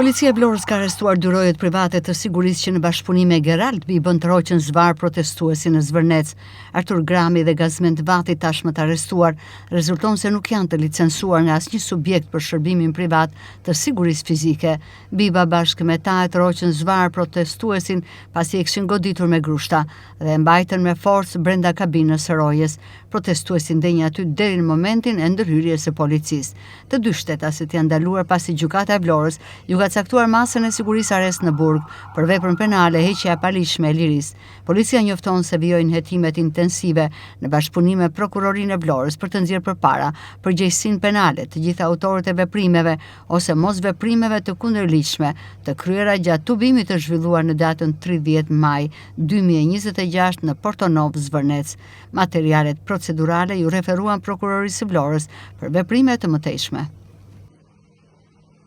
Policia e Vlorës ka arrestuar dy rojet private të sigurisë që në bashkëpunim me Gerald B bën të roqën zvar protestuesi në Zvërnec. Artur Grami dhe Gazment Vati tashmë të arrestuar rezulton se nuk janë të licencuar nga asnjë subjekt për shërbimin privat të sigurisë fizike. Biba bashkë me ta e të roqën zvar protestuesin pasi e kishin goditur me grushta dhe e mbajtën me forcë brenda kabinës së rojës. Protestuesi ndenjë aty deri në momentin e ndërhyrjes së policisë. Të dy shtetasit janë ndaluar pasi gjykata e Vlorës ka caktuar masën e sigurisë arrest në burg për veprën penale heqja e paligjshme e lirisë. Policia njofton se vijojnë hetimet intensive në bashkëpunim me prokurorinë e Vlorës për të nxjerrë përpara përgjegjësinë penale të gjithë autorët e veprimeve ose mosveprimeve të kundërligjshme të kryera gjatë tubimit të zhvilluar në datën 30 maj 2026 në Portonov, Zvërnec. Materialet procedurale ju referuan prokurorisë së Vlorës për veprime të mëtejshme.